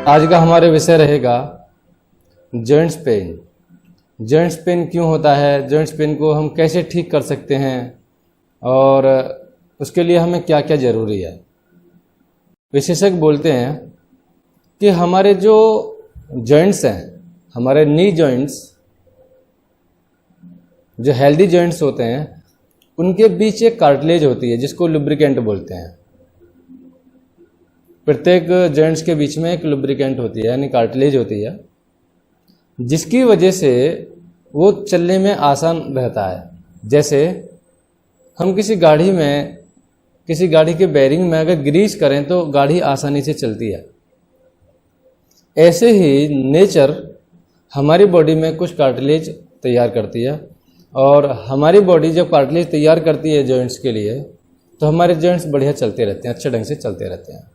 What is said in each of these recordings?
आज का हमारे विषय रहेगा जॉइंट्स पेन। जॉइंट्स पेन क्यों होता है, जॉइंट्स पेन को हम कैसे ठीक कर सकते हैं और उसके लिए हमें क्या क्या ज़रूरी है। विशेषज्ञ बोलते हैं कि हमारे जो जॉइंट्स हैं, हमारे नी जॉइंट्स जो हेल्दी जॉइंट्स होते हैं, उनके बीच एक कार्टिलेज होती है जिसको लुब्रिकेंट बोलते हैं। प्रत्येक जॉइंट्स के बीच में एक लुब्रिकेंट होती है, यानी कार्टिलेज होती है, जिसकी वजह से वो चलने में आसान रहता है। जैसे हम किसी गाड़ी के बेरिंग में अगर ग्रीस करें तो गाड़ी आसानी से चलती है। ऐसे ही नेचर हमारी बॉडी में कुछ कार्टिलेज तैयार करती है, और हमारी बॉडी जब कार्टिलेज तैयार करती है जॉइंट्स के लिए, तो हमारे जॉइंट्स बढ़िया चलते रहते हैं, अच्छे ढंग से चलते रहते हैं।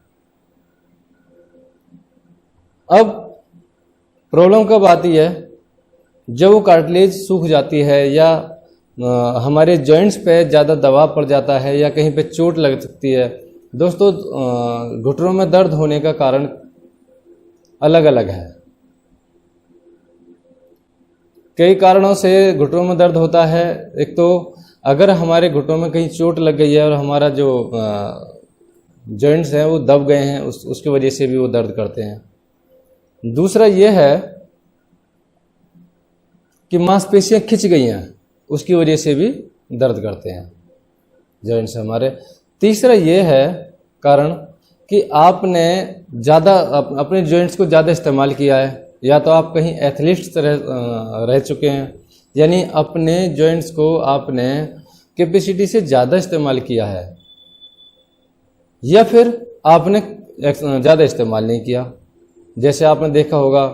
अब प्रॉब्लम कब आती है, जब वो कार्टिलेज सूख जाती है या हमारे जॉइंट्स पे ज़्यादा दबाव पड़ जाता है या कहीं पे चोट लग सकती है। दोस्तों, घुटनों में दर्द होने का कारण अलग अलग है। कई कारणों से घुटनों में दर्द होता है। एक तो अगर हमारे घुटनों में कहीं चोट लग गई है और हमारा जो जॉइंट्स हैं वो दब गए हैं, उसकी वजह से भी वो दर्द करते हैं। दूसरा ये है कि मांसपेशियां खिंच गई हैं, उसकी वजह से भी दर्द करते हैं जॉइंट्स हमारे। तीसरा ये है कारण कि आपने ज़्यादा अपने जॉइंट्स को ज़्यादा इस्तेमाल किया है, या तो आप कहीं एथलीट तरह रह चुके हैं, यानी अपने जॉइंट्स को आपने कैपेसिटी से ज़्यादा इस्तेमाल किया है, या फिर आपने ज़्यादा इस्तेमाल नहीं किया। जैसे आपने देखा होगा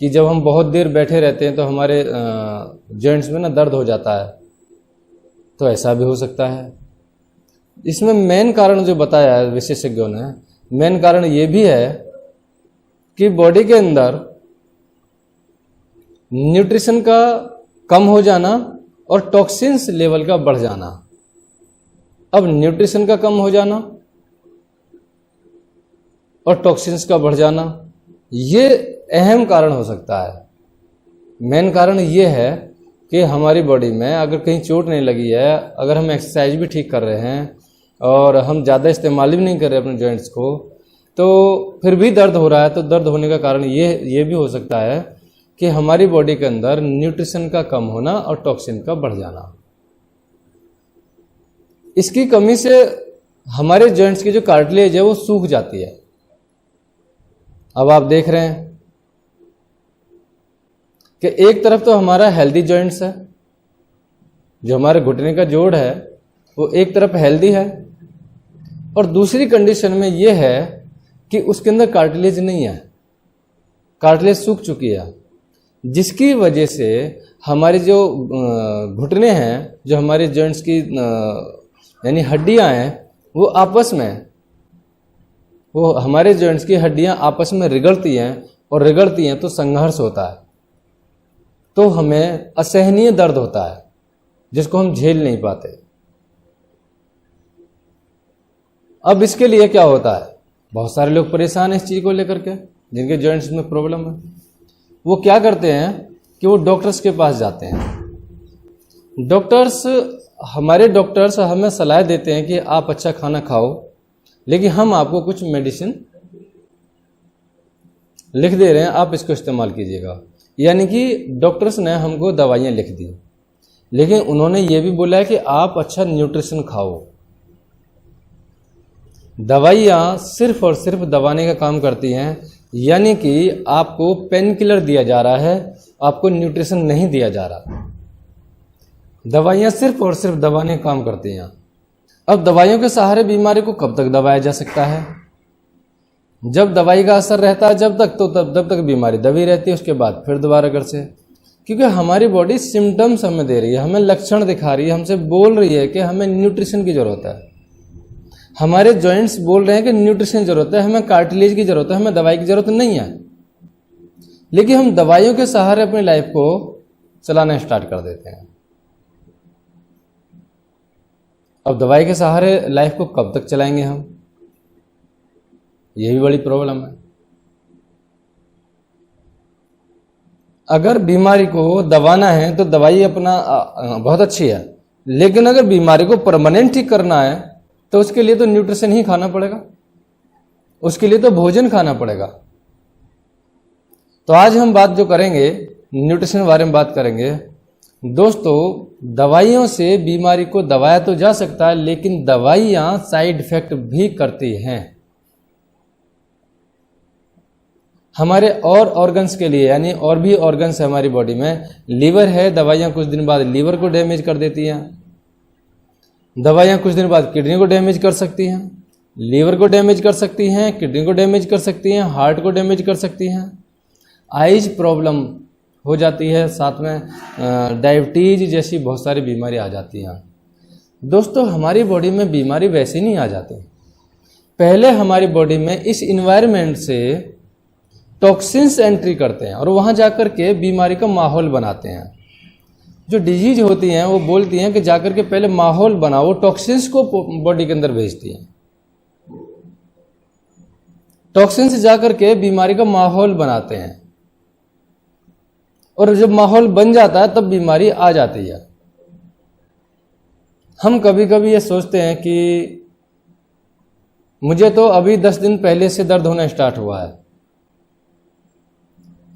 कि जब हम बहुत देर बैठे रहते हैं तो हमारे जॉइंट्स में ना दर्द हो जाता है, तो ऐसा भी हो सकता है। इसमें मेन कारण जो बताया है विशेषज्ञों ने, मेन कारण ये भी है कि बॉडी के अंदर न्यूट्रिशन का कम हो जाना और टॉक्सिन्स लेवल का बढ़ जाना। अब न्यूट्रिशन का कम हो जाना और टॉक्सिन्स का बढ़ जाना, ये अहम कारण हो सकता है। मेन कारण ये है कि हमारी बॉडी में अगर कहीं चोट नहीं लगी है, अगर हम एक्सरसाइज भी ठीक कर रहे हैं और हम ज़्यादा इस्तेमाल भी नहीं कर रहे अपने जॉइंट्स को, तो फिर भी दर्द हो रहा है। तो दर्द होने का कारण ये भी हो सकता है कि हमारी बॉडी के अंदर न्यूट्रिशन का कम होना और टॉक्सिन का बढ़ जाना। इसकी कमी से हमारे जॉइंट्स की जो कार्टिलेज है वो सूख जाती है। अब आप देख रहे हैं कि एक तरफ तो हमारा हेल्दी जॉइंट्स है, जो हमारे घुटने का जोड़ है वो एक तरफ हेल्दी है, और दूसरी कंडीशन में ये है कि उसके अंदर कार्टिलेज नहीं है, कार्टिलेज सूख चुकी है, जिसकी वजह से हमारे जो घुटने हैं, जो हमारे जॉइंट्स की यानी हड्डियां हैं, वो हमारे जॉइंट्स की हड्डियां आपस में रगड़ती हैं, और रगड़ती हैं तो संघर्ष होता है, तो हमें असहनीय दर्द होता है जिसको हम झेल नहीं पाते। अब इसके लिए क्या होता है, बहुत सारे लोग परेशान हैं इस चीज को लेकर के, जिनके जॉइंट्स में प्रॉब्लम है। वो क्या करते हैं कि वो डॉक्टर्स के पास जाते हैं। हमारे डॉक्टर्स हमें सलाह देते हैं कि आप अच्छा खाना खाओ, लेकिन हम आपको कुछ मेडिसिन लिख दे रहे हैं, आप इसको इस्तेमाल कीजिएगा। यानी कि डॉक्टर्स ने हमको दवाइयाँ लिख दी, लेकिन उन्होंने ये भी बोला है कि आप अच्छा न्यूट्रिशन खाओ। दवाइयाँ सिर्फ और सिर्फ दबाने का काम करती हैं, यानी कि आपको पेन किलर दिया जा रहा है, आपको न्यूट्रिशन नहीं दिया जा रहा। दवाइयाँ सिर्फ और सिर्फ दबाने का काम करती हैं। अब दवाइयों के सहारे बीमारी को कब तक दबाया जा सकता है? जब दवाई का असर रहता है जब तक, तो तब तक बीमारी दबी रहती है, उसके बाद फिर दोबारा घर से। क्योंकि हमारी बॉडी सिम्टम्स हमें दे रही है, हमें लक्षण दिखा रही है, हमसे बोल रही है कि हमें न्यूट्रिशन की जरूरत है। हमारे जॉइंट्स बोल रहे हैं कि न्यूट्रिशन की जरूरत है, हमें कार्टिलेज की जरूरत है, हमें दवाई की जरूरत नहीं है। लेकिन हम दवाइयों के सहारे अपनी लाइफ को चलाना स्टार्ट कर देते हैं। अब दवाई के सहारे लाइफ को कब तक चलाएंगे हम? यही बड़ी प्रॉब्लम है। अगर बीमारी को दबाना है तो दवाई अपना बहुत अच्छी है, लेकिन अगर बीमारी को परमानेंट ठीक करना है तो उसके लिए तो न्यूट्रिशन ही खाना पड़ेगा, उसके लिए तो भोजन खाना पड़ेगा। तो आज हम बात जो करेंगे न्यूट्रिशन के बारे में बात करेंगे। दोस्तों, दवाइयों से बीमारी को दबाया तो जा सकता है, लेकिन दवाइयां साइड इफेक्ट भी करती हैं हमारे और ऑर्गन्स के लिए। यानी और भी ऑर्गन्स है हमारी बॉडी में। लीवर है, दवाइयां कुछ दिन बाद लीवर को डैमेज कर देती हैं, दवाइयां कुछ दिन बाद किडनी को डैमेज कर सकती हैं, लीवर को डैमेज कर सकती हैं, किडनी को डैमेज कर सकती हैं, हार्ट को डैमेज कर सकती हैं, आइज प्रॉब्लम हो जाती है, साथ में डायबिटीज जैसी बहुत सारी बीमारी आ जाती हैं। दोस्तों, हमारी बॉडी में बीमारी वैसे नहीं आ जाती। पहले हमारी बॉडी में इस इन्वायरमेंट से टॉक्सिन्स एंट्री करते हैं और वहां जाकर के बीमारी का माहौल बनाते हैं। जो डिजीज होती हैं वो बोलती हैं कि जाकर के पहले माहौल बनाओ, टॉक्सिन्स को बॉडी के अंदर भेजती हैं। टॉक्सिन्स जाकर के बीमारी का माहौल बनाते हैं और जब माहौल बन जाता है तब बीमारी आ जाती है। हम कभी कभी ये सोचते हैं कि मुझे तो अभी 10 दिन पहले से दर्द होना स्टार्ट हुआ है।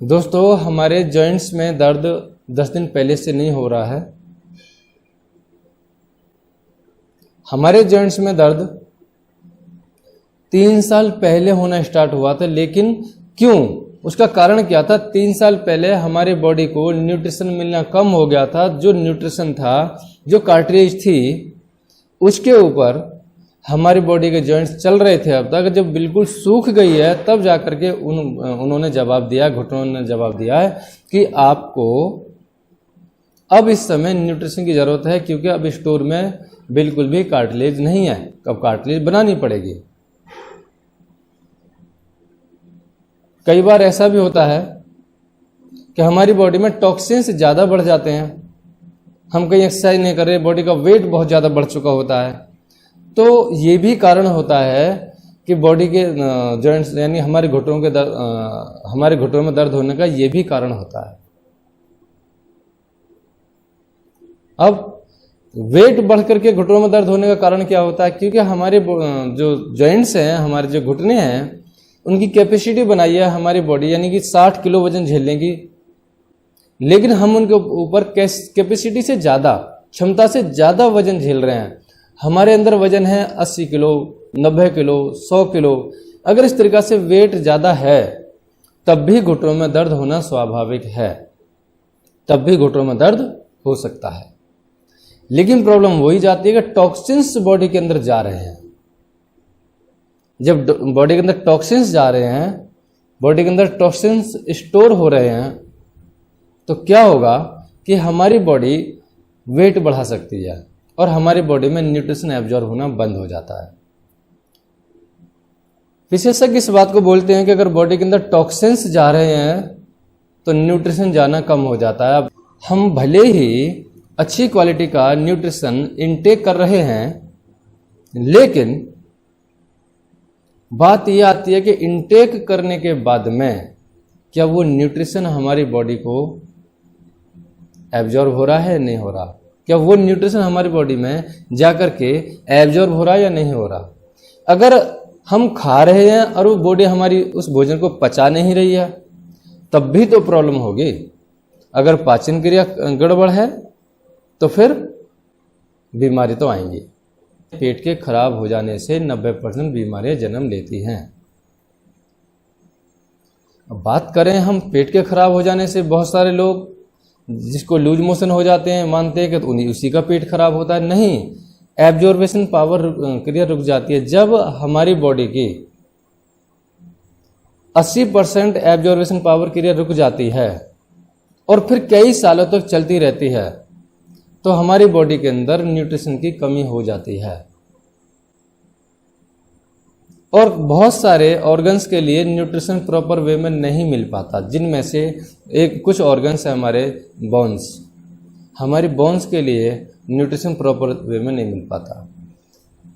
दोस्तों, हमारे जॉइंट्स में दर्द 10 दिन पहले से नहीं हो रहा है। हमारे जॉइंट्स में दर्द 3 साल पहले होना स्टार्ट हुआ था। लेकिन क्यों? उसका कारण क्या था? 3 साल पहले हमारी बॉडी को न्यूट्रिशन मिलना कम हो गया था। जो न्यूट्रिशन था, जो कार्ट्रिज थी, उसके ऊपर हमारी बॉडी के जॉइंट्स चल रहे थे। अब तक जब बिल्कुल सूख गई है तब जाकर के उन्होंने जवाब दिया, घुटनों ने जवाब दिया है कि आपको अब इस समय न्यूट्रिशन की जरूरत है, क्योंकि अब स्टोर में बिल्कुल भी कार्टिलेज नहीं है, अब कार्टिलेज बनानी पड़ेगी। कई बार ऐसा भी होता है कि हमारी बॉडी में टॉक्सिन्स ज़्यादा बढ़ जाते हैं, हम कहीं एक्सरसाइज नहीं कर रहे, बॉडी का वेट बहुत ज़्यादा बढ़ चुका होता है, तो ये भी कारण होता है कि बॉडी के जॉइंट्स यानी हमारे घुटनों के हमारे घुटनों में दर्द होने का ये भी कारण होता है। अब वेट बढ़ करके घुटनों में दर्द होने का कारण क्या होता है? क्योंकि हमारे जो जॉइंट्स हैं, हमारे जो घुटने हैं, उनकी कैपेसिटी बनाई है हमारी बॉडी, यानी कि 60 किलो वजन झेल लेंगी। लेकिन हम उनके ऊपर कैपेसिटी से ज़्यादा, क्षमता से ज़्यादा वजन झेल रहे हैं। हमारे अंदर वजन है 80 किलो, 90 किलो, 100 किलो। अगर इस तरीक़ा से वेट ज़्यादा है तब भी घुटनों में दर्द होना स्वाभाविक है, तब भी घुटनों में दर्द हो सकता है। लेकिन प्रॉब्लम वही जाती है कि टॉक्सिन्स बॉडी के अंदर जा रहे हैं। जब बॉडी के अंदर टॉक्सिन्स जा रहे हैं, बॉडी के अंदर टॉक्सिन्स स्टोर हो रहे हैं, तो क्या होगा कि हमारी बॉडी वेट बढ़ा सकती है और हमारी बॉडी में न्यूट्रिशन एब्जॉर्ब होना बंद हो जाता है। विशेषज्ञ इस बात को बोलते हैं कि अगर बॉडी के अंदर टॉक्सिन्स जा रहे हैं तो न्यूट्रिशन जाना कम हो जाता है। हम भले ही अच्छी क्वालिटी का न्यूट्रिशन इनटेक कर रहे हैं, लेकिन बात यह आती है कि इनटेक करने के बाद में क्या वो न्यूट्रिशन हमारी बॉडी को एब्जॉर्ब हो रहा है, नहीं हो रहा? क्या वो न्यूट्रिशन हमारी बॉडी में जाकर के एब्जॉर्ब हो रहा है या नहीं हो रहा? अगर हम खा रहे हैं और वो बॉडी हमारी उस भोजन को पचा नहीं रही है, तब भी तो प्रॉब्लम होगी। अगर पाचन क्रिया गड़बड़ है तो फिर बीमारी तो आएंगी। पेट के खराब हो जाने से 90% बीमारियां जन्म लेती हैं। अब बात करें हम पेट के खराब हो जाने से, बहुत सारे लोग जिसको लूज मोशन हो जाते हैं मानते हैं कि उसी का पेट खराब होता है। नहीं, एब्जॉर्बेशन पावर क्रिया रुक जाती है। जब हमारी बॉडी की 80% एब्जॉर्बेशन पावर क्रिया रुक जाती है और फिर कई सालों तक चलती रहती है, तो हमारी बॉडी के अंदर न्यूट्रिशन की कमी हो जाती है। और बहुत सारे ऑर्गन्स के लिए न्यूट्रिशन प्रॉपर वे में नहीं मिल पाता, जिनमें से एक कुछ ऑर्गन्स है हमारे बोन्स। हमारी बोन्स के लिए न्यूट्रिशन प्रॉपर वे में नहीं मिल पाता।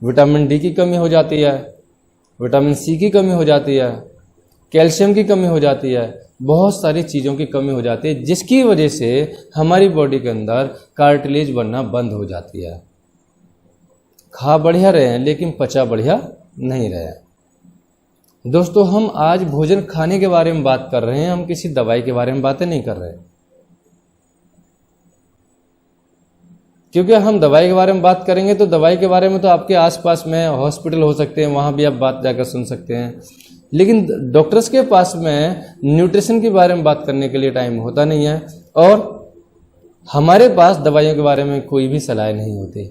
विटामिन डी की कमी हो जाती है, विटामिन सी की कमी हो जाती है, कैल्शियम की कमी हो जाती है, बहुत सारी चीज़ों की कमी हो जाती है, जिसकी वजह से हमारी बॉडी के अंदर कार्टिलेज बनना बंद हो जाती है। खा बढ़िया रहे हैं लेकिन पचा बढ़िया नहीं रहे हैं। दोस्तों, हम आज भोजन खाने के बारे में बात कर रहे हैं, हम किसी दवाई के बारे में बातें नहीं कर रहे, क्योंकि हम दवाई के बारे में बात करेंगे तो दवाई के बारे में तो आपके आसपास में हॉस्पिटल हो सकते हैं, वहाँ भी आप बात जाकर सुन सकते हैं, लेकिन डॉक्टर्स के पास में न्यूट्रिशन के बारे में बात करने के लिए टाइम होता नहीं है, और हमारे पास दवाइयों के बारे में कोई भी सलाह नहीं होती।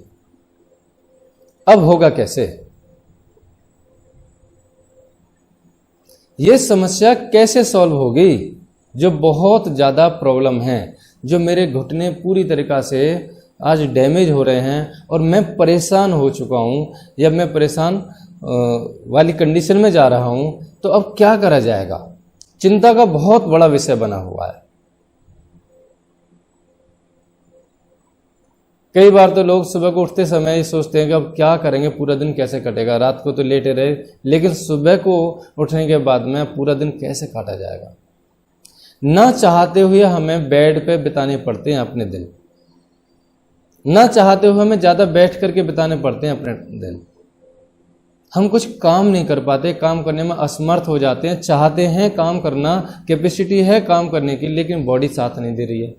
अब होगा कैसे? ये समस्या कैसे सॉल्व होगी? जो बहुत ज़्यादा प्रॉब्लम है, जो मेरे घुटने पूरी तरीक़ा से आज डैमेज हो रहे हैं और मैं परेशान हो चुका हूँ, या मैं परेशान वाली कंडीशन में जा रहा हूँ, तो अब क्या करा जाएगा? चिंता का बहुत बड़ा विषय बना हुआ है। कई बार तो लोग सुबह को उठते समय ये सोचते हैं कि अब क्या करेंगे, पूरा दिन कैसे कटेगा। रात को तो लेटे रहे, लेकिन सुबह को उठने के बाद में पूरा दिन कैसे काटा जाएगा। ना चाहते हुए हमें बेड पे बिताने पड़ते हैं अपने दिन, ना चाहते हुए हमें ज़्यादा बैठ करके बिताने पड़ते हैं अपने दिन। हम कुछ काम नहीं कर पाते, काम करने में असमर्थ हो जाते हैं। चाहते हैं काम करना, कैपेसिटी है काम करने की, लेकिन बॉडी साथ नहीं दे रही है।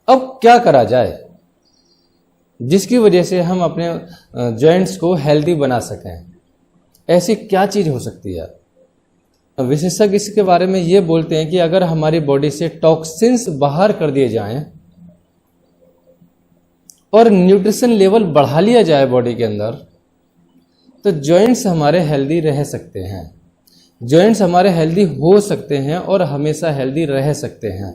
अब क्या करा जाए जिसकी वजह से हम अपने जॉइंट्स को हेल्दी बना सकें? ऐसी क्या चीज़ हो सकती है? विशेषज्ञ इसके बारे में ये बोलते हैं कि अगर हमारी बॉडी से टॉक्सिन्स बाहर कर दिए जाएं और न्यूट्रिशन लेवल बढ़ा लिया जाए बॉडी के अंदर, तो जॉइंट्स हमारे हेल्दी रह सकते हैं, जॉइंट्स हमारे हेल्दी हो सकते हैं और हमेशा हेल्दी रह सकते हैं।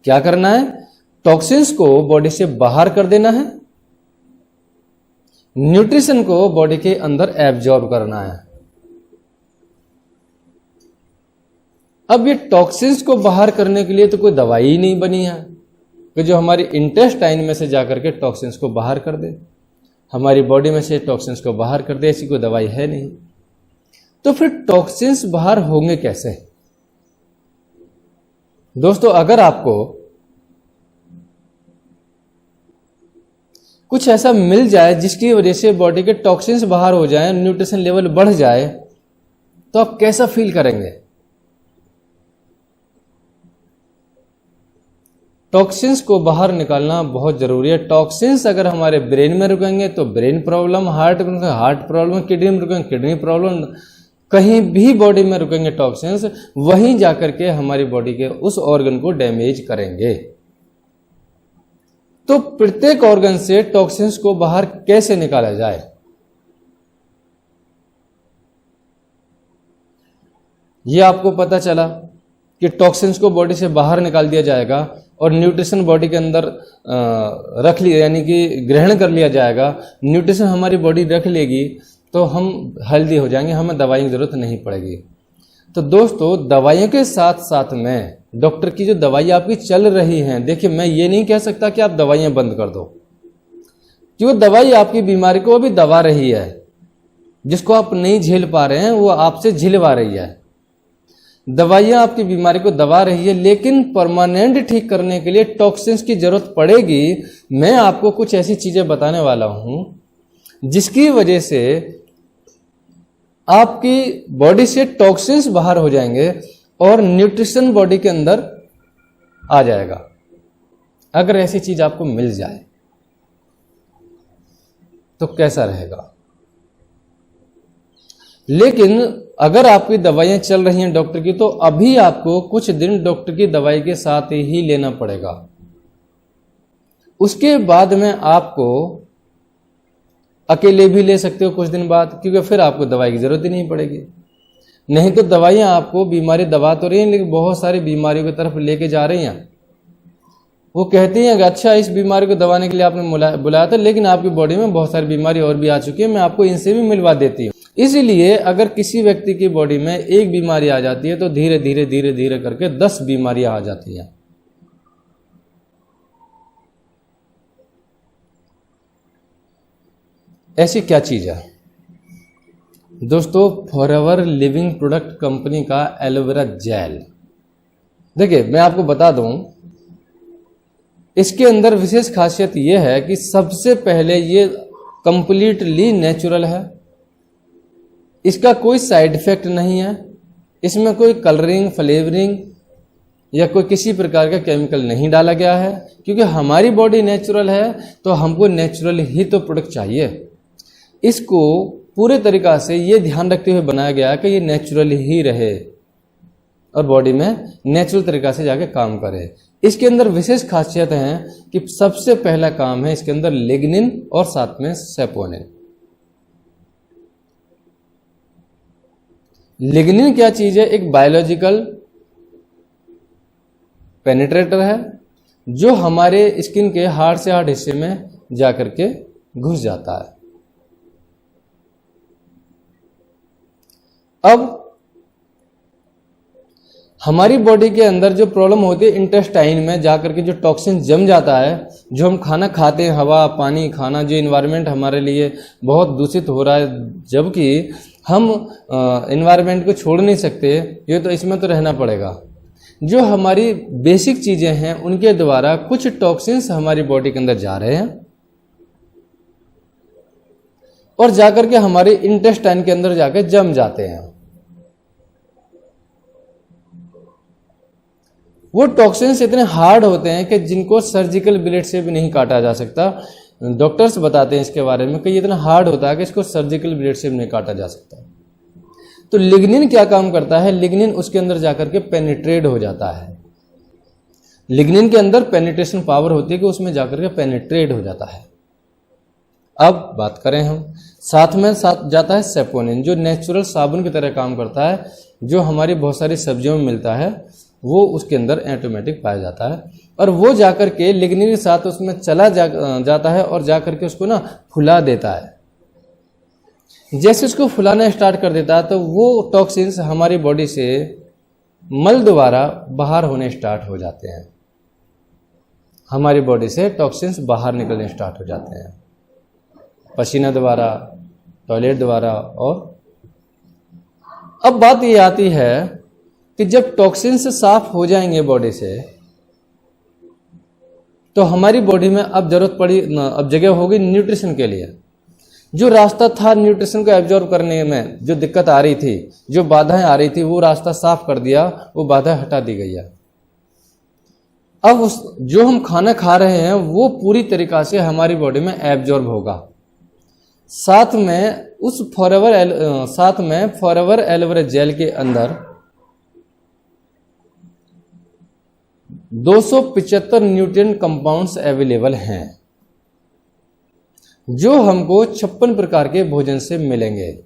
क्या करना है? टॉक्सिन्स को बॉडी से बाहर कर देना है, न्यूट्रिशन को बॉडी के अंदर एब्जॉर्ब करना है। अब ये टॉक्सिन्स को बाहर करने के लिए तो कोई दवाई ही नहीं बनी है कि जो हमारी इंटेस्टाइन में से जाकर के टॉक्सिन्स को बाहर कर दे, हमारी बॉडी में से टॉक्सिन्स को बाहर कर दे। ऐसी कोई दवाई है नहीं। तो फिर टॉक्सिन्स बाहर होंगे कैसे? दोस्तों, अगर आपको कुछ ऐसा मिल जाए जिसकी वजह से बॉडी के टॉक्सिन्स बाहर हो जाएं, न्यूट्रिशन लेवल बढ़ जाए, तो आप कैसा फील करेंगे? टॉक्सिन्स को बाहर निकालना बहुत जरूरी है। टॉक्सिन्स अगर हमारे ब्रेन में रुकेंगे तो ब्रेन प्रॉब्लम, हार्ट में हार्ट प्रॉब्लम, किडनी में रुकेंगे किडनी प्रॉब्लम, कहीं भी बॉडी में रुकेंगे टॉक्सिन्स, वहीं जाकर के हमारी बॉडी के उस ऑर्गन को डैमेज करेंगे। तो प्रत्येक ऑर्गन से टॉक्सिन्स को बाहर कैसे निकाला जाए? यह आपको पता चला कि टॉक्सिन्स को बॉडी से बाहर निकाल दिया जाएगा और न्यूट्रिशन बॉडी के अंदर रख लिया, यानी कि ग्रहण कर लिया जाएगा। न्यूट्रिशन हमारी बॉडी रख लेगी तो हम हेल्दी हो जाएंगे, हमें दवाई की जरूरत नहीं पड़ेगी। तो दोस्तों, दवाइयों के साथ साथ में डॉक्टर की जो दवाई आपकी चल रही हैं, देखिए मैं ये नहीं कह सकता कि आप दवाइयां बंद कर दो, क्योंकि दवाई आपकी बीमारी को अभी दबा रही है। जिसको आप नहीं झेल पा रहे हैं वो आपसे झिलवा रही है। दवाइयां आपकी बीमारी को दबा रही है, लेकिन परमानेंट ठीक करने के लिए टॉक्सिन्स की जरूरत पड़ेगी। मैं आपको कुछ ऐसी चीजें बताने वाला हूं जिसकी वजह से आपकी बॉडी से टॉक्सिन्स बाहर हो जाएंगे और न्यूट्रिशन बॉडी के अंदर आ जाएगा। अगर ऐसी चीज आपको मिल जाए तो कैसा रहेगा? लेकिन अगर आपकी दवाइयां चल रही हैं डॉक्टर की, तो अभी आपको कुछ दिन डॉक्टर की दवाई के साथ ही लेना पड़ेगा। उसके बाद में आपको अकेले भी ले सकते हो कुछ दिन बाद, क्योंकि फिर आपको दवाई की जरूरत ही नहीं पड़ेगी। नहीं तो दवाइयां आपको बीमारी दबा तो रही हैं, लेकिन बहुत सारी बीमारियों की तरफ लेके जा रही हैं। वो कहती हैं कि अच्छा, इस बीमारी को दबाने के लिए आपने बुलाया था, लेकिन आपकी बॉडी में बहुत सारी बीमारी और भी आ चुकी है, मैं आपको इनसे भी मिलवा देती हूँ। इसीलिए अगर किसी व्यक्ति की बॉडी में एक बीमारी आ जाती है तो धीरे धीरे धीरे धीरे करके 10 बीमारियां आ जाती हैं। ऐसी क्या चीज है दोस्तों? फॉरएवर लिविंग प्रोडक्ट कंपनी का एलोवेरा जेल। देखिए मैं आपको बता दूं, इसके अंदर विशेष खासियत यह है कि सबसे पहले ये कंप्लीटली नेचुरल है, इसका कोई साइड इफेक्ट नहीं है, इसमें कोई कलरिंग, फ्लेवरिंग या कोई किसी प्रकार का केमिकल नहीं डाला गया है, क्योंकि हमारी बॉडी नेचुरल है तो हमको नेचुरल ही तो प्रोडक्ट चाहिए। इसको पूरे तरीका से ये ध्यान रखते हुए बनाया गया कि ये नेचुरल ही रहे और बॉडी में नेचुरल तरीका से जाके काम करे। इसके अंदर विशेष खासियत है कि सबसे पहला काम है इसके अंदर लिग्निन और साथ में सेपोनिन। लिग्निन क्या चीज है? एक बायोलॉजिकल पेनिट्रेटर है जो हमारे स्किन के हार्ड से हार्ड हिस्से में जाकर के घुस जाता है। अब हमारी बॉडी के अंदर जो प्रॉब्लम होती है इंटेस्टाइन में जाकर के जो टॉक्सिन जम जाता है, जो हम खाना खाते हैं, हवा, पानी, खाना, जो इन्वायरमेंट हमारे लिए बहुत दूषित हो रहा है, जबकि हम इन्वायरमेंट को छोड़ नहीं सकते, ये तो इसमें तो रहना पड़ेगा। जो हमारी बेसिक चीजें हैं उनके द्वारा कुछ टॉक्सिन्स हमारी बॉडी के अंदर जा रहे हैं और जाकर के हमारे इंटेस्टाइन के अंदर जाकर जम जाते हैं। वो टॉक्सिन्स इतने हार्ड होते हैं कि जिनको सर्जिकल ब्लेड से भी नहीं काटा जा सकता। डॉक्टर्स बताते हैं इसके बारे में कि ये इतना हार्ड होता है कि इसको सर्जिकल ब्लेड से भी नहीं काटा जा सकता। तो लिग्निन क्या काम करता है? लिग्निन उसके अंदर जाकर के पेनिट्रेट हो जाता है। लिग्निन के अंदर पेनिट्रेशन पावर होती है कि उसमें जाकर के पेनिट्रेट हो जाता है। अब बात करें हम, साथ जाता है सेपोनिन, जो नेचुरल साबुन की तरह काम करता है, जो हमारी बहुत सारी सब्जियों में मिलता है, वो उसके अंदर ऑटोमेटिक पाया जाता है और वो जाकर के लिग्निन के साथ उसमें चला जाता है और जाकर के उसको ना फुला देता है। जैसे उसको फुलाना स्टार्ट कर देता है तो वो टॉक्सिन्स हमारी बॉडी से मल द्वारा बाहर होने स्टार्ट हो जाते हैं। हमारी बॉडी से टॉक्सिन्स बाहर निकलने स्टार्ट हो जाते हैं, पसीना द्वारा, टॉयलेट द्वारा। और अब बात ये आती है कि जब टॉक्सिन्स साफ हो जाएंगे बॉडी से तो हमारी बॉडी में अब जगह होगी न्यूट्रिशन के लिए। जो रास्ता था न्यूट्रिशन को एब्जॉर्ब करने में, जो दिक्कत आ रही थी, जो बाधाएं आ रही थी, वो रास्ता साफ कर दिया, वो बाधाएं हटा दी गई है। अब जो हम खाना खा रहे हैं वो पूरी तरीका से हमारी बॉडी में एब्जॉर्ब होगा। साथ में फॉरएवर एलोवेरा जेल के अंदर 275 न्यूट्रिएंट कंपाउंड्स अवेलेबल हैं जो हमको 56 प्रकार के भोजन से मिलेंगे।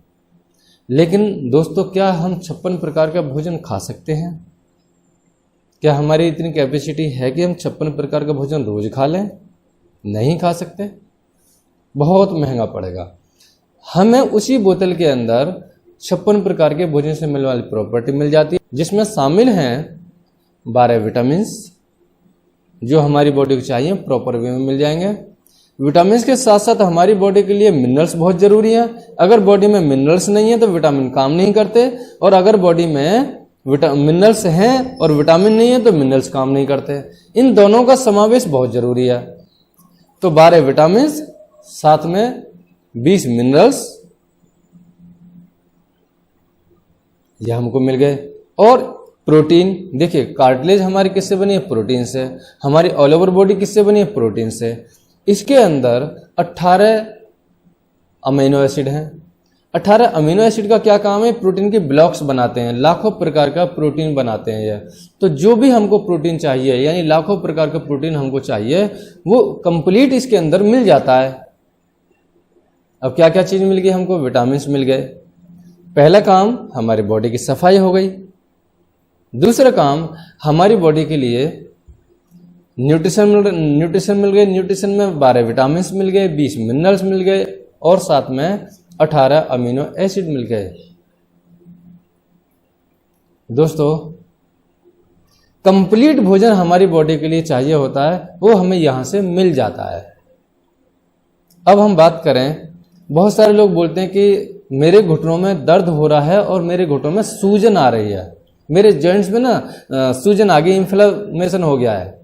लेकिन दोस्तों, क्या हम 56 प्रकार का भोजन खा सकते हैं? क्या हमारी इतनी कैपेसिटी है कि हम 56 प्रकार का भोजन रोज खा लें? नहीं खा सकते, बहुत महंगा पड़ेगा। हमें उसी बोतल के अंदर 56 प्रकार के भोजन से मिलने वाली प्रॉपर्टी मिल जाती है, जिसमें शामिल हैं 12 विटामिन जो हमारी बॉडी को चाहिए, प्रॉपर वे में मिल जाएंगे। विटामिन के साथ साथ हमारी बॉडी के लिए मिनरल्स बहुत जरूरी है। अगर बॉडी में मिनरल्स नहीं है तो विटामिन काम नहीं करते, और अगर बॉडी में मिनरल्स हैं और विटामिन नहीं है तो मिनरल्स काम नहीं करते। इन दोनों का समावेश बहुत जरूरी है। तो 12 विटामिन, साथ में 20 मिनरल्स, यह हमको मिल गए। और प्रोटीन, देखिए कार्टिलेज हमारी किससे बनी है? प्रोटीन से। हमारी ऑल ओवर बॉडी किससे बनी है? प्रोटीन से। इसके अंदर 18 अमीनो एसिड हैं। 18 अमीनो एसिड का क्या काम है? प्रोटीन के ब्लॉक्स बनाते हैं, लाखों प्रकार का प्रोटीन बनाते हैं ये। तो जो भी हमको प्रोटीन चाहिए, यानी लाखों प्रकार का प्रोटीन हमको चाहिए, वो कंप्लीट इसके अंदर मिल जाता है। अब क्या क्या चीज मिल गई हमको? विटामिन मिल गए। पहला काम हमारी बॉडी की सफाई हो गई। दूसरा काम हमारी बॉडी के लिए न्यूट्रिशन मिल गए। न्यूट्रिशन में 12 विटामिन मिल गए, 20 मिनरल्स मिल गए और साथ में 18 अमीनो एसिड मिल गए। दोस्तों, कंप्लीट भोजन हमारी बॉडी के लिए चाहिए होता है, वो हमें यहां से मिल जाता है। अब हम बात करें, बहुत सारे लोग बोलते हैं कि मेरे घुटनों में दर्द हो रहा है और मेरे घुटनों में सूजन आ रही है, मेरे जॉइंट्स में ना सूजन आ गई, इन्फ्लेमेशन हो गया है।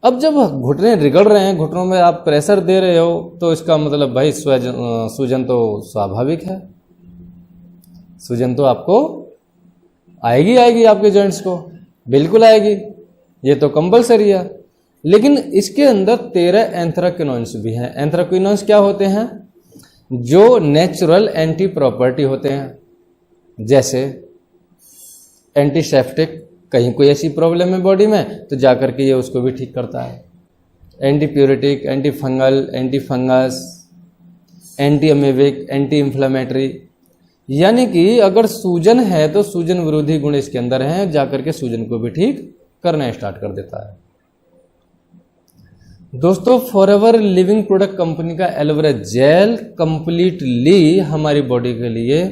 अब जब घुटने रिगड़ रहे हैं, घुटनों में आप प्रेशर दे रहे हो, तो इसका मतलब भाई सूजन तो स्वाभाविक है, सूजन तो आपको आएगी आपके जॉइंट्स को, बिल्कुल आएगी, ये तो कंपलसरी है। लेकिन इसके अंदर 13 एंथ्राक्विनोन्स भी हैं। एंथ्राक्विनोन्स क्या होते हैं? जो नेचुरल एंटी प्रॉपर्टी होते हैं, जैसे एंटीसेप्टिक, कहीं कोई ऐसी प्रॉब्लम है बॉडी में तो जाकर के ये उसको भी ठीक करता है। Anti pyretic, anti fungal, anti fungus, anti amoebic, anti inflammatory, यानी कि अगर सूजन है तो सूजन विरोधी गुण इसके अंदर हैं, जाकर के सूजन को भी ठीक करना स्टार्ट कर देता है। दोस्तों, फॉरएवर लिविंग प्रोडक्ट कंपनी का एलोवेरा जेल कंप्लीटली हमारी बॉडी के लिए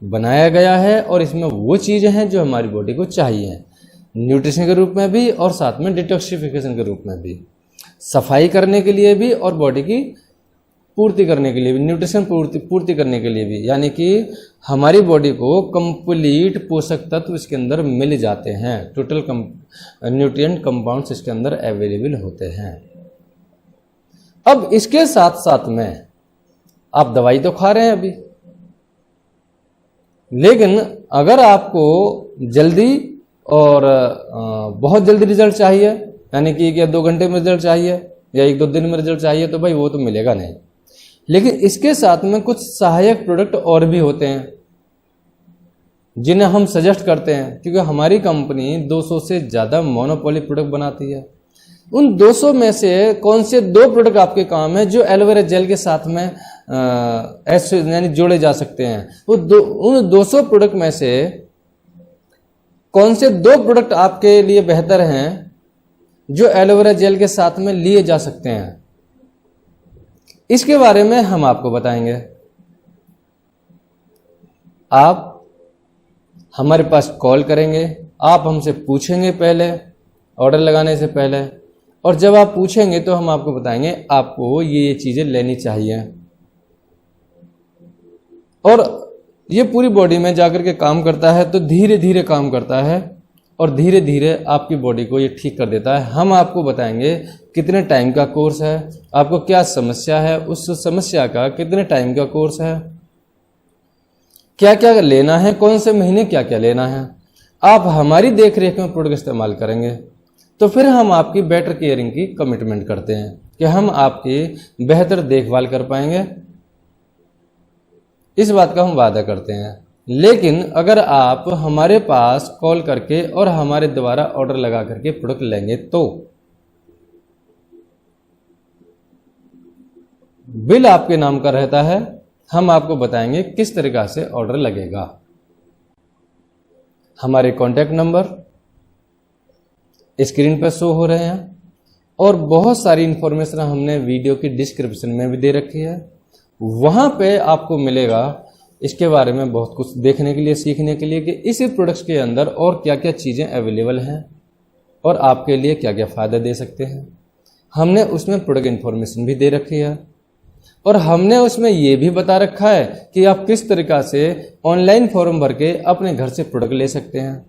बनाया गया है और इसमें वो चीजें हैं जो हमारी बॉडी को चाहिए, न्यूट्रिशन के रूप में भी और साथ में डिटॉक्सिफिकेशन के रूप में भी, सफाई करने के लिए भी और बॉडी की पूर्ति करने के लिए भी, न्यूट्रिशन पूर्ति करने के लिए भी, यानी कि हमारी बॉडी को कंप्लीट पोषक तत्व इसके अंदर मिल जाते हैं, टोटल न्यूट्रिएंट कंपाउंड्स इसके अंदर अवेलेबल होते हैं। अब इसके साथ साथ में आप दवाई तो खा रहे हैं अभी, लेकिन अगर आपको जल्दी और बहुत जल्दी रिजल्ट चाहिए, यानी कि 1 या 2 घंटे में रिजल्ट चाहिए या 1-2 दिन में रिजल्ट चाहिए, तो भाई वो तो मिलेगा नहीं। लेकिन इसके साथ में कुछ सहायक प्रोडक्ट और भी होते हैं जिन्हें हम सजेस्ट करते हैं, क्योंकि हमारी कंपनी 200 से ज़्यादा मोनोपोली प्रोडक्ट बनाती है। उन 200 में से कौन से 2 प्रोडक्ट आपके काम है जो एलोवेरा जेल के साथ में ऐसे यानी जोड़े जा सकते हैं? उन 200 प्रोडक्ट में से कौन से 2 प्रोडक्ट आपके लिए बेहतर हैं जो एलोवेरा जेल के साथ में लिए जा सकते हैं? इसके बारे में हम आपको बताएंगे। आप हमारे पास कॉल करेंगे, आप हमसे पूछेंगे पहले ऑर्डर लगाने से पहले, और जब आप पूछेंगे तो हम आपको बताएंगे आपको ये चीजें लेनी चाहिए। और ये पूरी बॉडी में जाकर के काम करता है, तो धीरे धीरे काम करता है और धीरे धीरे आपकी बॉडी को ये ठीक कर देता है। हम आपको बताएंगे कितने टाइम का कोर्स है, आपको क्या समस्या है, उस समस्या का कितने टाइम का कोर्स है, क्या क्या लेना है, कौन से महीने क्या क्या लेना है। आप हमारी देख रेख में प्रोडक्ट इस्तेमाल करेंगे तो फिर हम आपकी बेटर केयरिंग की कमिटमेंट करते हैं कि हम आपकी बेहतर देखभाल कर पाएंगे, इस बात का हम वादा करते हैं। लेकिन अगर आप हमारे पास कॉल करके और हमारे द्वारा ऑर्डर लगा करके प्रोडक्ट लेंगे तो बिल आपके नाम का रहता है। हम आपको बताएंगे किस तरीका से ऑर्डर लगेगा। हमारे कॉन्टैक्ट नंबर स्क्रीन पर शो हो रहे हैं और बहुत सारी इंफॉर्मेशन हमने वीडियो की डिस्क्रिप्शन में भी दे रखी है, वहां पे आपको मिलेगा इसके बारे में बहुत कुछ देखने के लिए, सीखने के लिए कि इस प्रोडक्ट्स के अंदर और क्या क्या चीज़ें अवेलेबल हैं और आपके लिए क्या क्या फ़ायदा दे सकते हैं। हमने उसमें प्रोडक्ट इन्फॉर्मेशन भी दे रखी है और हमने उसमें ये भी बता रखा है कि आप किस तरीका से ऑनलाइन फॉर्म भर के अपने घर से प्रोडक्ट ले सकते हैं।